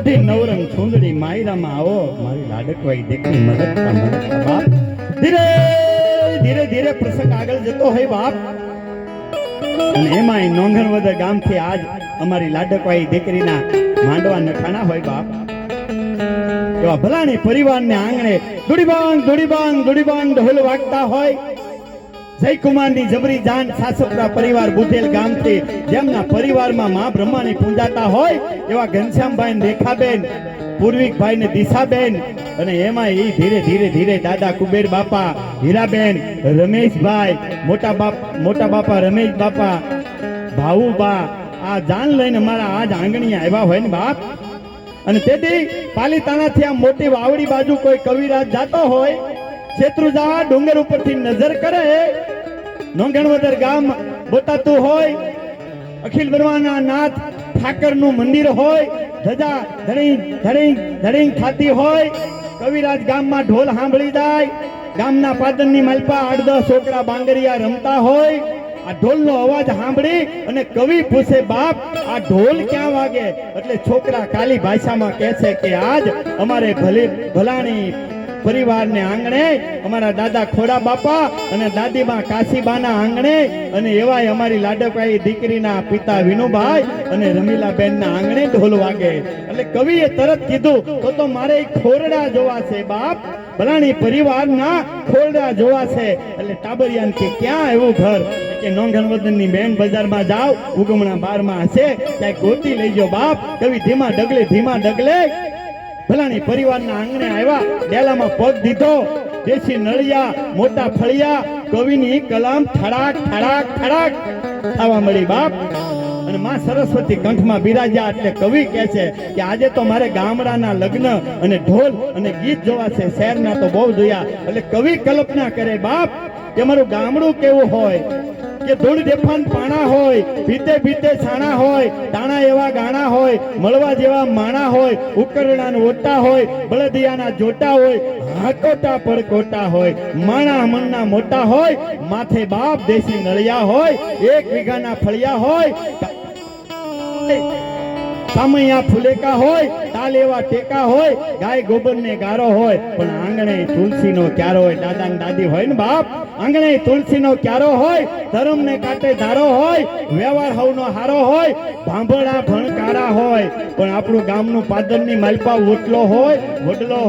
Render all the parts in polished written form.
ઓઢી નવરંગ છૂંદડી માયરામાં આવો મારી લાડકવાઈ દેખી મદદતા બાપ ધીરે ધીરે ધીરે પ્રસંગ આગળ જતો હોય બાપ અને એમાંય નોંગણવદર ગામથી આજ અમારી લાડકવાઈ દીકરીના માંડવા નખાણા હોય બાપ એવા ભલાની પરિવારને આંગણે દુડીબાંગ ઢોલ વાગતા હોય જયકુમારની જબરી જાન સાસપરા પરિવાર બુધેલ ગામથી જેમના પરિવારમાં મા બ્રહ્માની પૂજાતા હોય એવા ઘનશ્યામભાઈ ને રેખાબેન પૂર્વિકભાઈ ને દિશાબેન અને એમાં એ ધીરે ધીરે ધીરે દાદા કુબેર બાપા હીરાબેન રમેશભાઈ મોટા બાપા રમેશ બાપા ભાવુબા આ જાન લઈને મારા આજ આંગણીએ આવ્યા હોય ને બાપ અને તેથી પાલીતાણાથી આ મોટી વાવડી બાજુ કોઈ કવિરાજ જાતો હોય શેત્રુજા ડુંગર ઉપરથી નજર કરે નોંગણવદર ગામ બોતાતું હોય અખિલ બરવાના નાથ ઠાકરનું મંદિર હોય ધજા ધડીંગ ખાતી હોય કવિરાજ ગામમાં ઢોલ સાંભળી જાય ગામના પાદરની માલપા 8-10 છોકરા બાંગરિયા રમતા હોય આ ઢોલનો અવાજ સાંભળી અને કવિ પૂછે બાપ આ ઢોલ ક્યાં વાગે એટલે છોકરા કાલી ભાષામાં કહે છે કે આજ અમારે ભલાણી પરિવારને આંગણે અમારા દાદા ખોડા બાપા અને દાદીમાં કાશીબાના આંગણે અને એવાય અમારી લાડકવાઈ દીકરીના પિતા વિનુભાઈ અને રમીલાબેનના આંગણે ઢોલ વાગે એટલે કવિએ તરત કીધું તો મારે ખોરડા જોવા છે બાપ ભલાણી પરિવારના ખોરડા જોવા છે એટલે ટાબરિયાન કે ક્યાં એવું ઘર કે નોંગણવદનની મેન બજારમાં જાવ ઉગમણા 12 માં હશે ત્યાં ગોતી લઈજો બાપ કવિ ધીમા ડગલે ભલાની પરિવારના આંગણે આવ્યા ડેલામાં પગ દીધો દેશી નળિયા મોટા ફળિયા કવિની કલમ થડાક થવા મળી બાપ અને માં સરસ્વતી કંઠમાં બિરાજ્યા એટલે કવિ કહે છે કે આજે તો મારે ગામડાના લગ્ન અને ઢોલ અને ગીત જોવા છે શહેરના તો બહુ જોયા એટલે કવિ કલ્પના કરે બાપ કે મારું ગામડું કેવું હોય કે ધૂળ દેફાન પાણા હોય ભીતે છાણા હોય દાણા એવા ગાણા હોય મળવા જેવા માણા હોય ઉકરણા ઓટા હોય બળદિયાના જોટા હોય હાકોટા પડકોટા હોય માણા મણના મોટા હોય માથે બાપ દેશી નળિયા હોય 1 વીઘાના ફળિયા હોય સામૈયા ફુલેકા હોય તાલ એવા ટેકા હોય ગાય ગોબર ને ગારો હોય પણ આંગણે તુલસીનો ક્યારો હોય દાદા ને દાદી હોય ને બાપ આંગણે તુલસીનો ક્યારો હોય ધર્મ ને કાંટે ધારો હોય વ્યવહાર હવનો હારો હોય ભાંભળા ભણકારા હોય પણ આપણું ગામનું પાદરની માલપા વડલો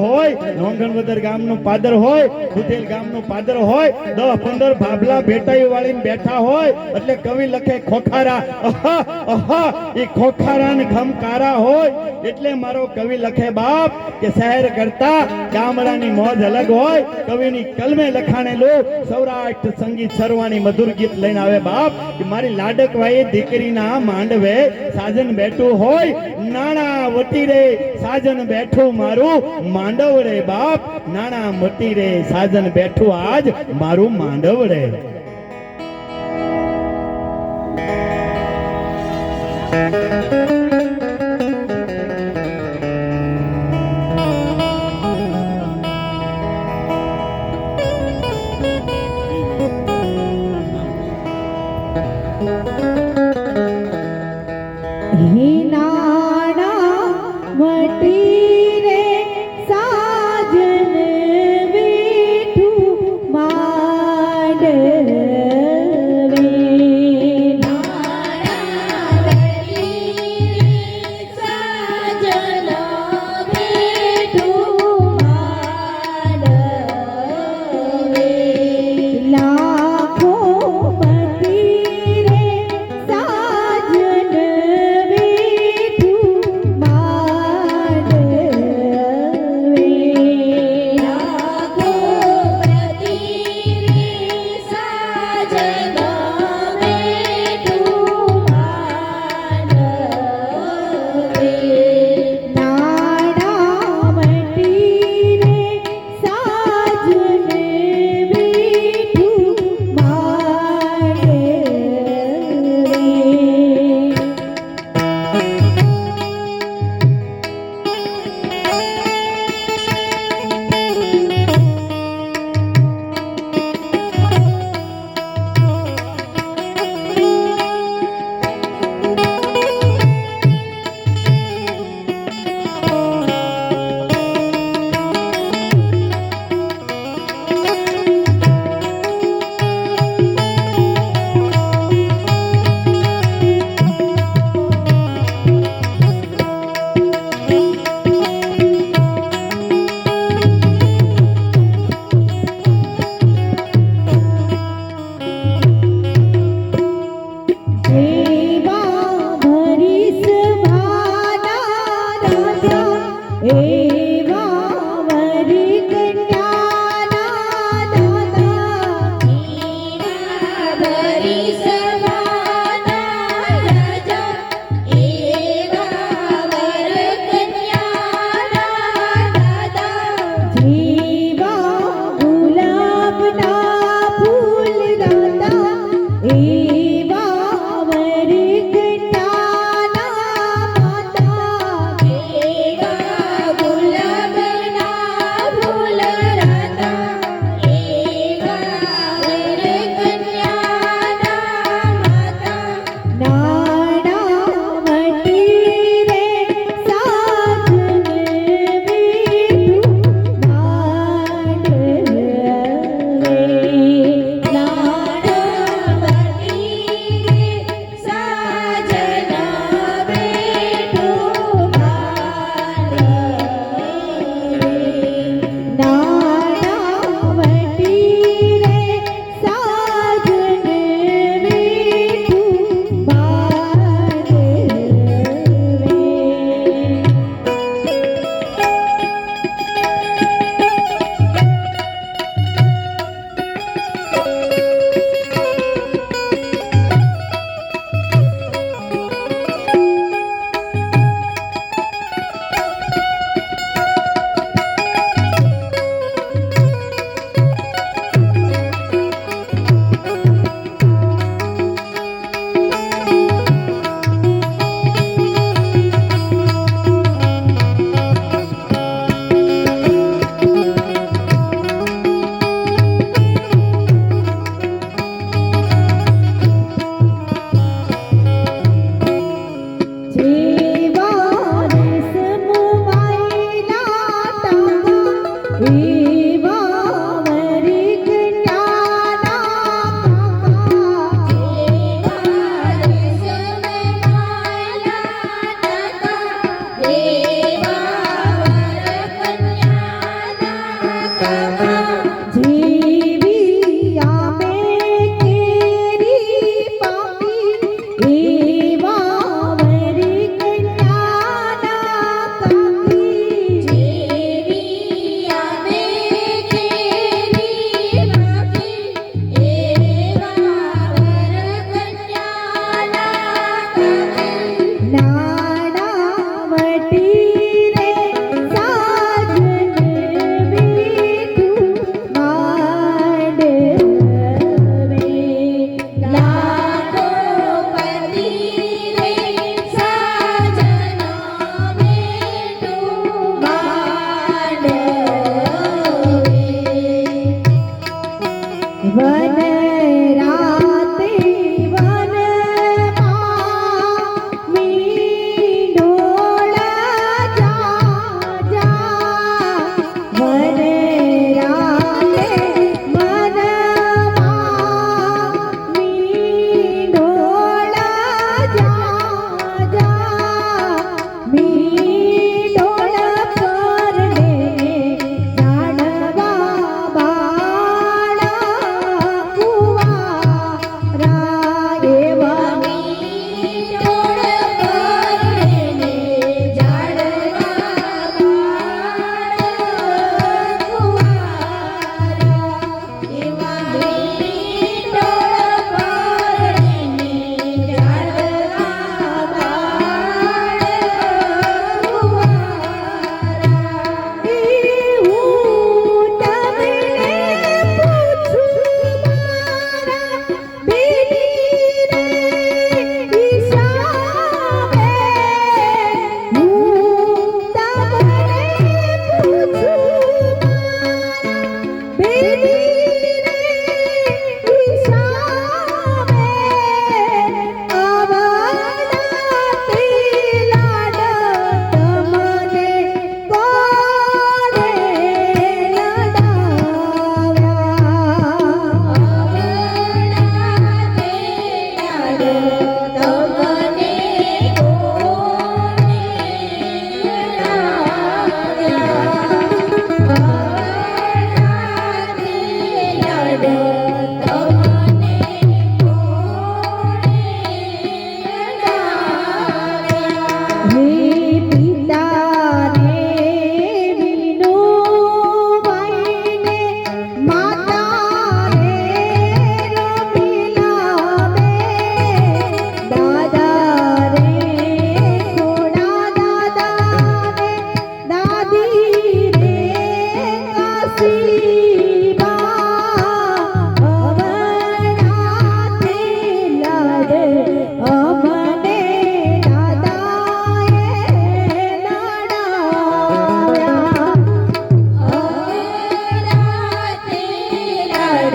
હોય નોંગણવદર ગામનું પાદર હોય બુધેલ ગામનું પાદર હોય 10-15 ભાભલા ભેટાઈ વાળીને બેઠા હોય એટલે કવિ લખે ખોખારા એ ખોખારા ને ઘમકારા હોય એટલે મારો કવિ લખે બાપ કે શહેર કરતા ગામડાની મોજ અલગ હોય કવિની કલમે લખાણેલું સૌરાષ્ટ્ર સંગીત સરવાણી મધુર ગીત લઈને આવે બાપ કે મારી લાડકવાઈ દીકરીના માંડવે સાજન બેઠું હોય નાણા વટી રે સાજન બેઠું મારું માંડવ રે બાપ નાણા મટી રે સાજન બેઠું આજ મારું માંડવ રે માંડવે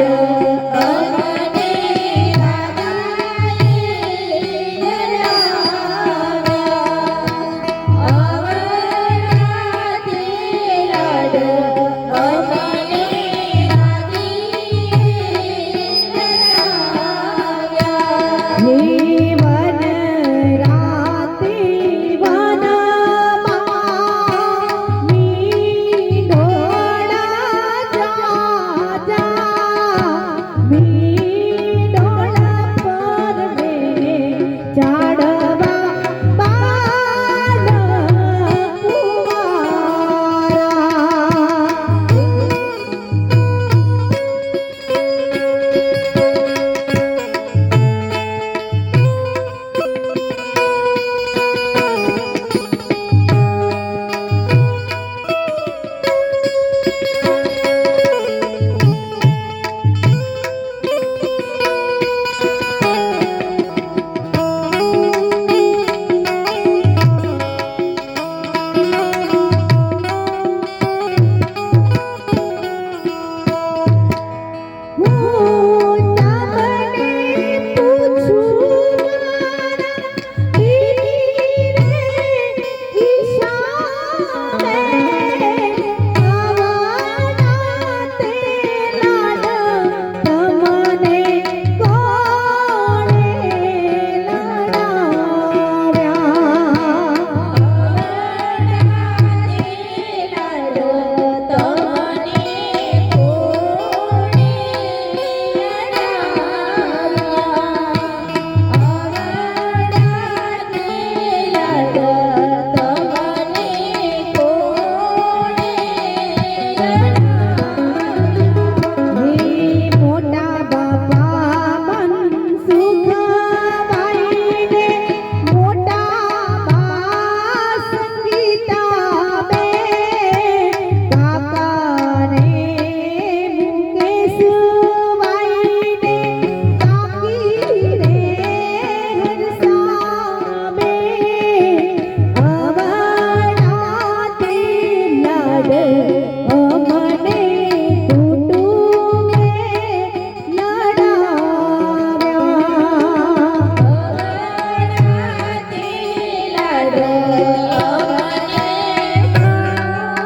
મારો